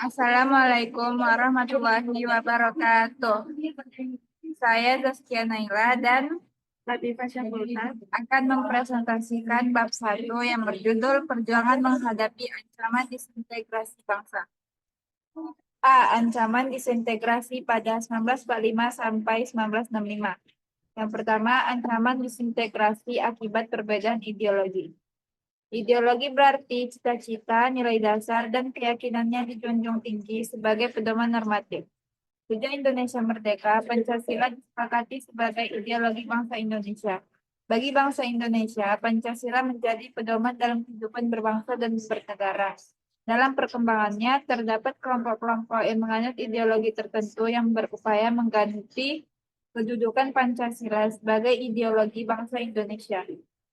Assalamualaikum warahmatullahi wabarakatuh. Saya Zaskia Naila dan Latifah Syafulta akan mempresentasikan bab 1 yang berjudul Perjuangan Menghadapi Ancaman Disintegrasi Bangsa. A. Ancaman disintegrasi pada 1945 sampai 1965. Yang pertama, ancaman disintegrasi akibat perbedaan ideologi. Ideologi berarti cita-cita, nilai dasar, dan keyakinannya dijunjung tinggi sebagai pedoman normatif. Sejak Indonesia merdeka, Pancasila disepakati sebagai ideologi bangsa Indonesia. Bagi bangsa Indonesia, Pancasila menjadi pedoman dalam kehidupan berbangsa dan bernegara. Dalam perkembangannya, terdapat kelompok-kelompok yang menganut ideologi tertentu yang berupaya mengganti kedudukan Pancasila sebagai ideologi bangsa Indonesia.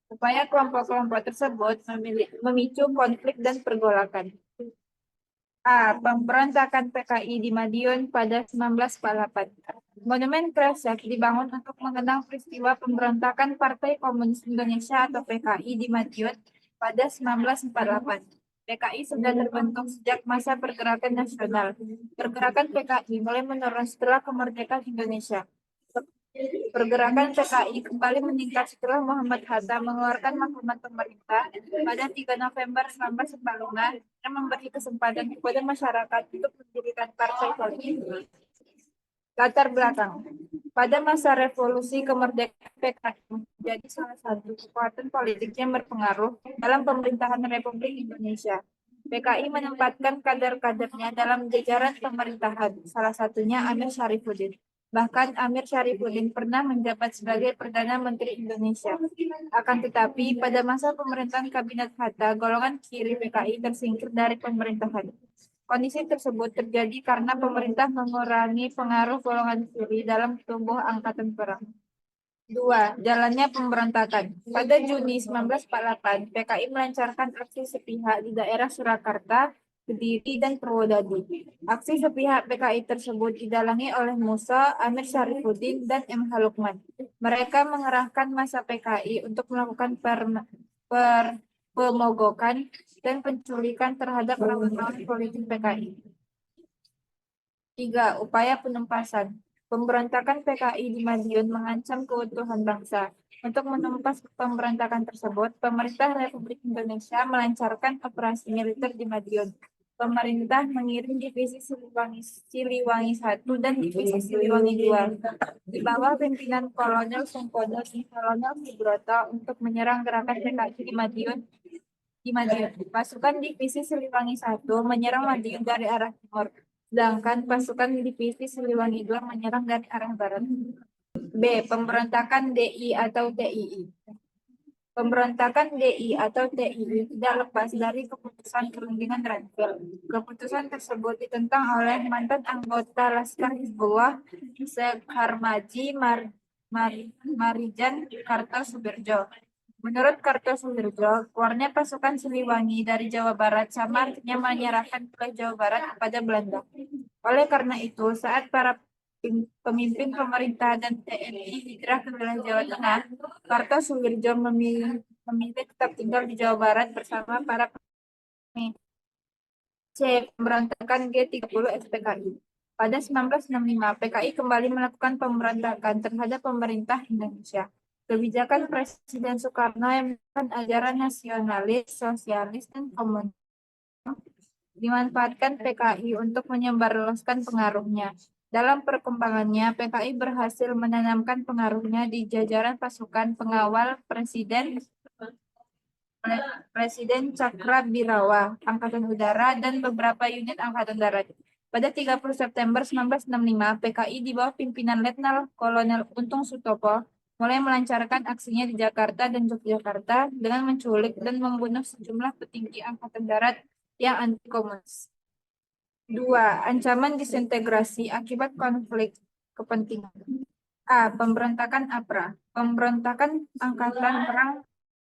Upaya kelompok-kelompok tersebut memicu konflik dan pergolakan. A. Pemberontakan PKI di Madiun pada 1948. Monumen Kresek dibangun untuk mengenang peristiwa pemberontakan Partai Komunis Indonesia atau PKI di Madiun pada 1948. PKI sudah terbentuk sejak masa pergerakan nasional. Pergerakan PKI mulai menurun setelah kemerdekaan Indonesia. Pergerakan PKI kembali meningkat setelah Muhammad Hatta mengeluarkan maklumat pemerintah pada 3 November 1945 yang memberi kesempatan kepada masyarakat untuk mendirikan partai politik. Latar belakang. Pada masa revolusi kemerdekaan PKI menjadi salah satu kekuatan politik yang berpengaruh dalam pemerintahan Republik Indonesia. PKI menempatkan kader-kadernya dalam jajaran pemerintahan, salah satunya Amir Syarifuddin. Bahkan Amir Syarifuddin pernah menjabat sebagai Perdana Menteri Indonesia. Akan tetapi, pada masa pemerintahan Kabinet Hatta, golongan kiri PKI tersingkir dari pemerintahan. Kondisi tersebut terjadi karena pemerintah mengurangi pengaruh golongan kiri dalam tubuh angkatan perang. 2. Jalannya pemberontakan. Pada Juni 1948, PKI melancarkan aksi sepihak di daerah Surakarta, Kediri, dan Purwodadi. Aksi sepihak PKI tersebut didalangi oleh Musa, Amir Syarifuddin, dan M. Halukman. Mereka mengerahkan massa PKI untuk melakukan pemogokan dan penculikan terhadap orang-orang politik PKI. 3. Upaya penumpasan. Pemberontakan PKI di Madiun mengancam keutuhan bangsa. Untuk menumpas pemberontakan tersebut, pemerintah Republik Indonesia melancarkan operasi militer di Madiun. Pemerintah mengirim divisi Siliwangi 1 dan divisi Siliwangi 2 di bawah pimpinan Kolonel Sungkono dan Kolonel Subroto untuk menyerang gerakan PKI di Madiun. Pasukan divisi Siliwangi 1 menyerang Madiun dari arah timur, sedangkan pasukan divisi Siliwangi 2 menyerang dari arah barat. B. Pemberontakan DI atau TII. Pemberontakan DI atau TII tidak lepas dari keputusan Perundingan Renville. Keputusan tersebut ditentang oleh mantan anggota Laskar Hizbullah Sekharmaji Marijan Kartosoebirjo. Menurut Kartosoebirjo, keluarnya pasukan Siliwangi dari Jawa Barat sama artinya menyerahkan wilayah Jawa Barat kepada Belanda. Oleh karena itu, saat para pemimpin pemerintah dan TNI hijrah ke wilayah Jawa Tengah, Kartosoebirjo memilih tetap tinggal di Jawa Barat bersama para pemimpin. C. Pemberontakan G30 SPKI. Pada 1965, PKI kembali melakukan pemberontakan terhadap pemerintah Indonesia. Kebijakan Presiden Soekarno yang merupakan ajaran nasionalis, sosialis, dan komunis dimanfaatkan PKI untuk menyebarluaskan pengaruhnya. Dalam perkembangannya, PKI berhasil menanamkan pengaruhnya di jajaran pasukan pengawal Presiden Cakra-Birawa, Angkatan Udara, dan beberapa unit Angkatan Darat. Pada 30 September 1965, PKI di bawah pimpinan Letnan Kolonel Untung Sutopo mulai melancarkan aksinya di Jakarta dan Yogyakarta dengan menculik dan membunuh sejumlah petinggi Angkatan Darat yang anti-komunis. 2. Ancaman disintegrasi akibat konflik kepentingan. A. Pemberontakan APRA. Pemberontakan Angkatan Perang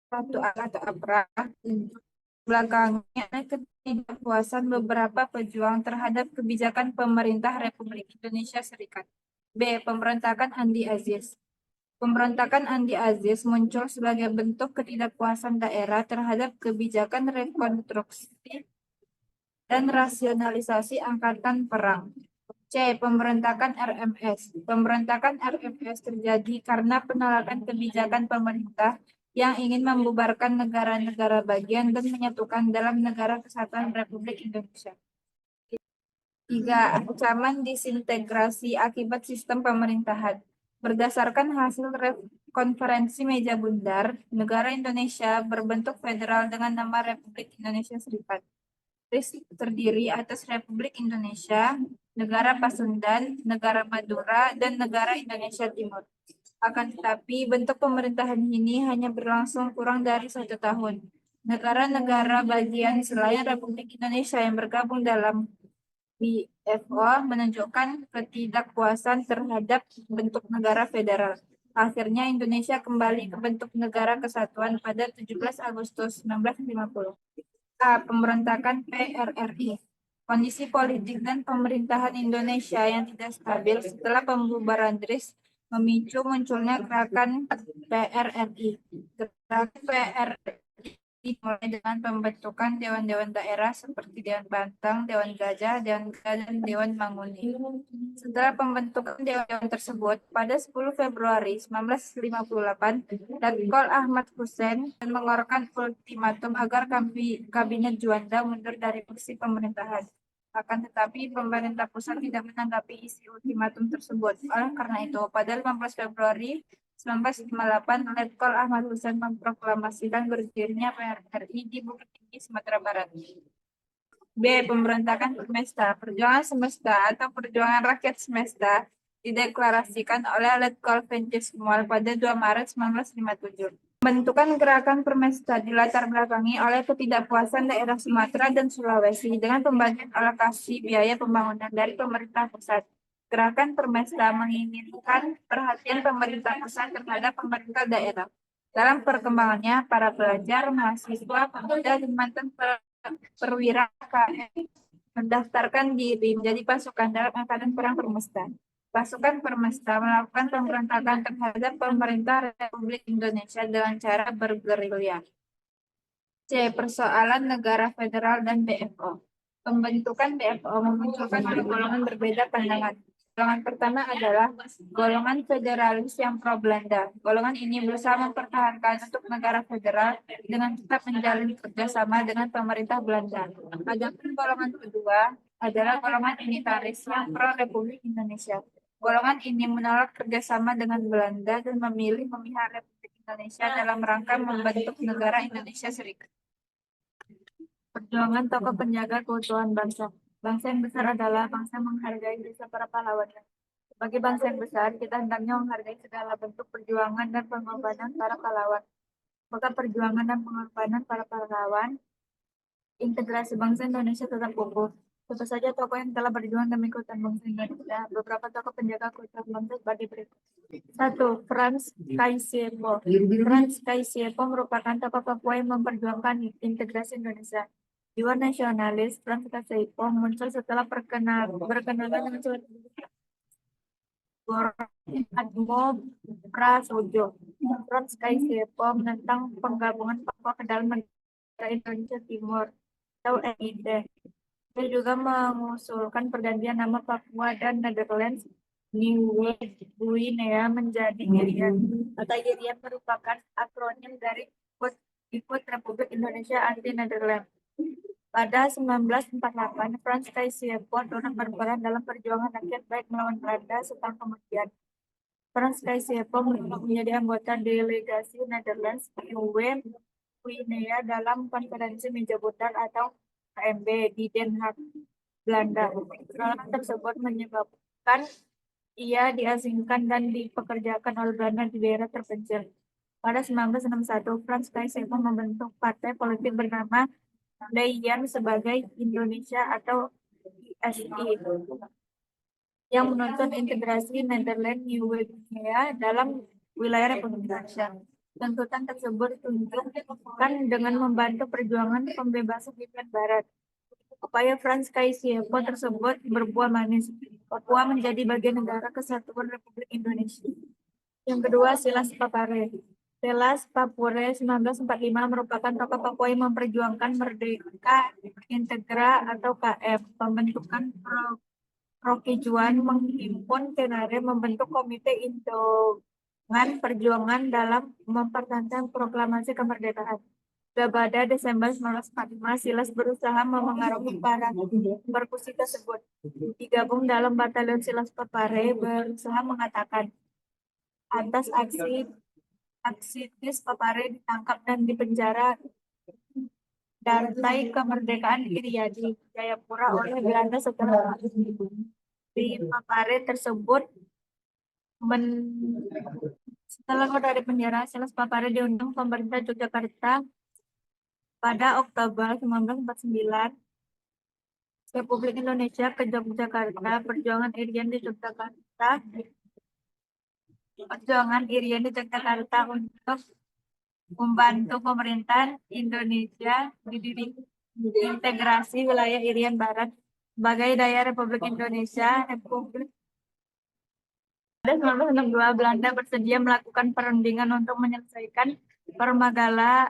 1A atau APRA belakangnya ketidakpuasan beberapa pejuang terhadap kebijakan pemerintah Republik Indonesia Serikat. B. Pemberontakan Andi Aziz. Pemberontakan Andi Aziz muncul sebagai bentuk ketidakpuasan daerah terhadap kebijakan rekonstruksi dan rasionalisasi angkatan perang. C. Pemberontakan RMS. Pemberontakan RMS terjadi karena penolakan kebijakan pemerintah yang ingin membubarkan negara-negara bagian dan menyatukan dalam Negara Kesatuan Republik Indonesia. 3. Ancaman disintegrasi akibat sistem pemerintahan. Berdasarkan hasil konferensi meja bundar, negara Indonesia berbentuk federal dengan nama Republik Indonesia Serikat. Terdiri atas Republik Indonesia, Negara Pasundan, Negara Madura, dan Negara Indonesia Timur. Akan tetapi, bentuk pemerintahan ini hanya berlangsung kurang dari 1 tahun. Negara-negara bagian selain Republik Indonesia yang bergabung dalam BFO menunjukkan ketidakpuasan terhadap bentuk negara federal. Akhirnya Indonesia kembali ke bentuk negara kesatuan pada 17 Agustus 1950. A. Pemberontakan PRRI. Kondisi politik dan pemerintahan Indonesia yang tidak stabil setelah pembubaran DRIS memicu munculnya gerakan PRRI. Gerakan PRRI dimulai dengan pembentukan dewan-dewan daerah seperti Dewan Bantang, Dewan Gajah, Dewan Gajah, dan Dewan Manguni. Setelah pembentukan dewan-dewan tersebut, pada 10 Februari 1958, Letkol Ahmad Hussein mengeluarkan ultimatum agar Kabinet Juanda mundur dari kursi pemerintahan. Akan tetapi, pemerintah pusat tidak menanggapi isi ultimatum tersebut. Oleh karena itu, pada 15 Februari 1958, Letkol Ahmad Hussein memproklamasikan berdirinya PRRI di Bukit Tinggi, Sumatera Barat. B. Pemberontakan Semesta. Perjuangan Semesta atau Perjuangan Rakyat Semesta dideklarasikan oleh Letkol Vences Mual pada 2 Maret 1957. Pembentukan gerakan Permesta dilatar belakangi oleh ketidakpuasan daerah Sumatera dan Sulawesi dengan pembagian alokasi biaya pembangunan dari pemerintah pusat. Gerakan Permesta menginginkan perhatian pemerintah pusat terhadap pemerintah daerah. Dalam perkembangannya, para pelajar, mahasiswa, pemuda, dan mantan perwira KM mendaftarkan diri menjadi pasukan dalam Angkatan Perang Permesta. Pasukan Permesta melakukan pemberontakan terhadap pemerintah Republik Indonesia dengan cara bergerilya. C. Persoalan negara federal dan BFO. Pembentukan BFO memunculkan dua golongan berbeda pandangan. Golongan pertama adalah golongan federalis yang pro-Belanda. Golongan ini berusaha mempertahankan untuk negara federal dengan tetap menjalin kerjasama dengan pemerintah Belanda. Adapun golongan kedua adalah golongan unitaris yang pro-Republik Indonesia. Golongan ini menolak kerjasama dengan Belanda dan memilih memihak Republik Indonesia dalam rangka membentuk negara Indonesia Serikat. Perjuangan tokoh penjaga keutuhan bangsa. Bangsa yang besar adalah bangsa menghargai jasa para pahlawannya. Sebagai bangsa yang besar, kita hendaknya menghargai segala bentuk perjuangan dan pengorbanan para pahlawan. Maka perjuangan dan pengorbanan para pahlawan, integrasi bangsa Indonesia tetap kokoh. Tentu saja tokoh yang telah berjuang demi keutuhan bangsa Indonesia. Beberapa tokoh penjaga keutuhan bangsa sebagai berikut. 1. Frans Kaisiepo. Frans Kaisiepo merupakan tokoh Papua yang memperjuangkan integrasi Indonesia. Jiwa nasionalis, Frans Kaisiepo muncul setelah berkenalan dengan Admo Prasojo. Frans Kaisiepo menentang penggabungan Papua ke dalam negara Indonesia Timur atau NIT. Dia juga mengusulkan pergantian nama Papua dan Netherlands New Guinea menjadi Irian. Kata Irian merupakan akronim dari ikut Republik Indonesia Anti-Netherlands. Pada 1948, Frans Kaisiepo turut berperan dalam perjuangan rakyat baik melawan Belanda setahun kemudian. Frans Kaisiepo menjadi anggota delegasi Netherlands New Guinea dalam konferensi meja bundar atau KMB di Den Haag, Belanda. Penolakan tersebut menyebabkan ia diasingkan dan dipekerjakan oleh Belanda di daerah terpencil. Pada 1961, Frans Kaisiepo membentuk partai politik bernama Leian sebagai Indonesia atau ISI yang menuntut integrasi Netherlands New Guinea dalam wilayah Republik Indonesia. Tuntutan tersebut ditunjukkan dengan membantu perjuangan pembebasan Finland Barat. Upaya Frans Kaisiepo tersebut berbuah manis. Papua menjadi bagian negara kesatuan Republik Indonesia. Yang kedua, Silas Papare. Telas Papure 1945 merupakan tokoh Papua yang memperjuangkan merdeka integra atau KM. Pembentukan Prokijuan menghimpun Tenare membentuk Komite Indongan Perjuangan dalam mempertahankan proklamasi kemerdekaan. Pada Desember 1945, Silas berusaha memengaruhi para perkusi tersebut. Digabung dalam batalion Silas Papare berusaha mengatakan atas aksitis Papare ditangkap dan dipenjara Dantai kemerdekaan Iriadi Jayapura oleh Belanda setelah di Papare tersebut setelah keluar dari penjara, Silas Papare diundang pemerintah Yogyakarta pada Oktober 1949. Republik Indonesia ke Yogyakarta, Perjuangan Irian di Yogyakarta untuk membantu pemerintahan Indonesia integrasi wilayah Irian Barat sebagai daerah Republik Indonesia. Pada 1962, Belanda bersedia melakukan perundingan untuk menyelesaikan Permagala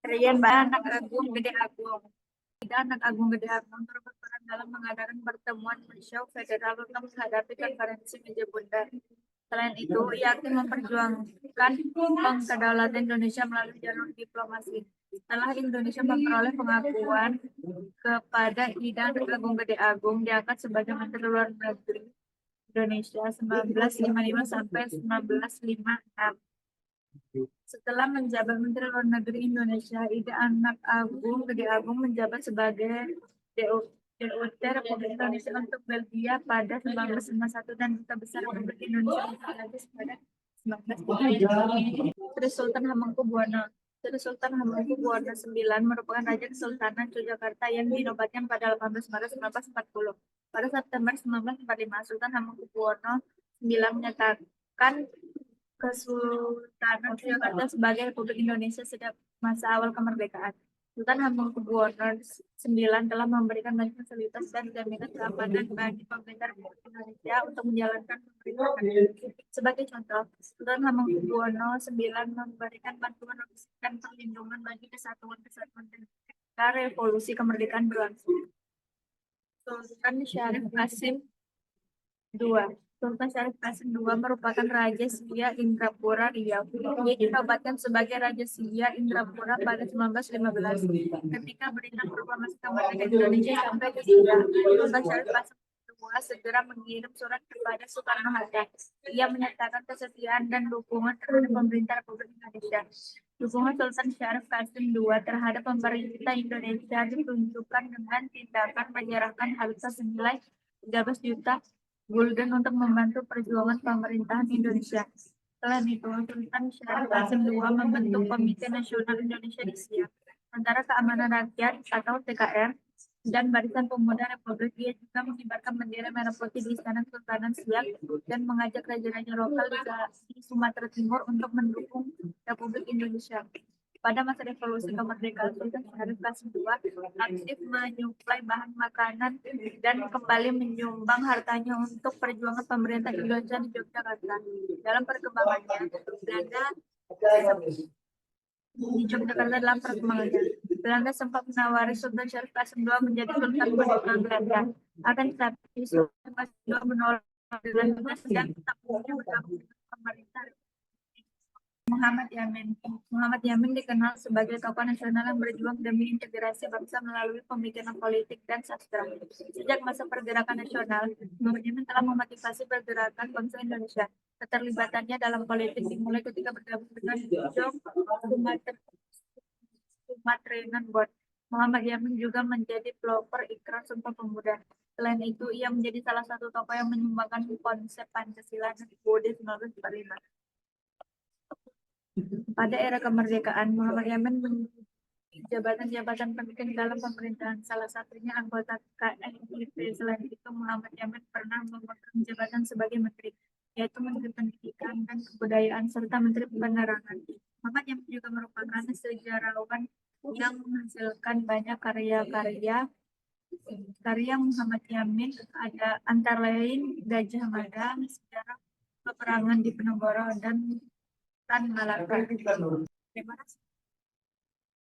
Irian Barat Anak Agung Gede Agung. Anak Agung Gede Agung berperan dalam mengadakan pertemuan Show Federal untuk menghadapi konferensi meja bundar. Selain itu, ia aktif memperjuangkan kedaulatan Indonesia melalui jalur diplomasi. Setelah Indonesia memperoleh pengakuan kepada Anak Agung Gede Agung, diangkat sebagai Menteri Luar Negeri Indonesia 1955 sampai 1956. Setelah menjabat Menteri Luar Negeri Indonesia, Anak Agung Gede Agung menjabat sebagai DUT Republik Indonesia untuk Belgia pada 1951 dan Duta Besar Republik Indonesia untuk Perancis pada 1930. Sri Sultan Hamengkubuwono IX merupakan Raja Kesultanan Yogyakarta yang dinobatkan pada 18 Maret 1940. Pada September 1945, Sultan Hamengkubuwono IX menyatakan Kesultanan Yogyakarta sebagai Republik Indonesia sejak masa awal kemerdekaan. Sultan Hamengkubuwono IX telah memberikan banyak fasilitas dan jaminan keamanan bagi pemerintah Republik Indonesia untuk menjalankan pemerintahan. Sebagai contoh, Sultan Hamengkubuwono IX memberikan bantuan logistik dan perlindungan bagi kesatuan-kesatuan ketika revolusi kemerdekaan berlangsung. Sultan Syarif Qasim II merupakan Raja Siak Indrapura Riau. Ia dinobatkan sebagai Raja Siak Indrapura pada 1915. Ketika berita proklamasi kemerdekaan Indonesia sampai ke Siak, Sultan Syarif Qasim II segera mengirim surat kepada Soekarno-Hatta. Ia menyatakan kesetiaan dan dukungan terhadap pemerintah Republik Indonesia. Dukungan Sultan Syarif Qasim II terhadap pemerintah Indonesia ditunjukkan dengan tindakan menyerahkan harta senilai 13 juta Gulden untuk membantu perjuangan pemerintahan Indonesia. Selain itu, Sultan Syarif Qasim II membentuk Komite Nasional Indonesia di Siak, Tentara Keamanan Rakyat atau TKR, dan Barisan Pemuda Republik. Ia juga mengibarkan bendera merah putih di Istana Kesultanan Siak dan mengajak raja-raja lokal di Sumatera Timur untuk mendukung Republik Indonesia. Pada masa revolusi kemerdekaan, Sultan Syarif Qasim II aktif menyuplai bahan makanan dan kembali menyumbang hartanya untuk perjuangan pemerintah Indonesia di Yogyakarta. Dalam perkembangannya, Belanda sempat menawari Sultan Syarif Qasim II menjadi Sultan Pemerintahan Belanda. Akan tetapi Sultan Qasim II menolak Belanda dan tetap bergabung dengan pemerintah Muhammad Yamin dikenal sebagai tokoh nasional yang berjuang demi integrasi bangsa melalui pemikiran politik dan sastra. Sejak masa pergerakan nasional, Muhammad Yamin telah memotivasi pergerakan bangsa Indonesia. Keterlibatannya dalam politik dimulai ketika bergabung dengan Jong Sumatrenan Board. Muhammad Yamin juga menjadi pelopor Ikrar Sumpah Pemuda. Selain itu, ia menjadi salah satu tokoh yang menyumbangkan konsep Pancasila dan UUD 1945. Pada era kemerdekaan, Muhammad Yamin mengisi jabatan-jabatan penting dalam pemerintahan, salah satunya anggota KNIP. Selain itu, Muhammad Yamin pernah memegang jabatan sebagai menteri, yaitu Menteri Pendidikan dan Kebudayaan serta Menteri Penerangan. Muhammad Yamin juga merupakan sejarawan yang menghasilkan banyak karya Muhammad Yamin ada antara lain Gajah Mada, Sejarah Peperangan di Penogoro, dan Tan Malaka. Terima kasih.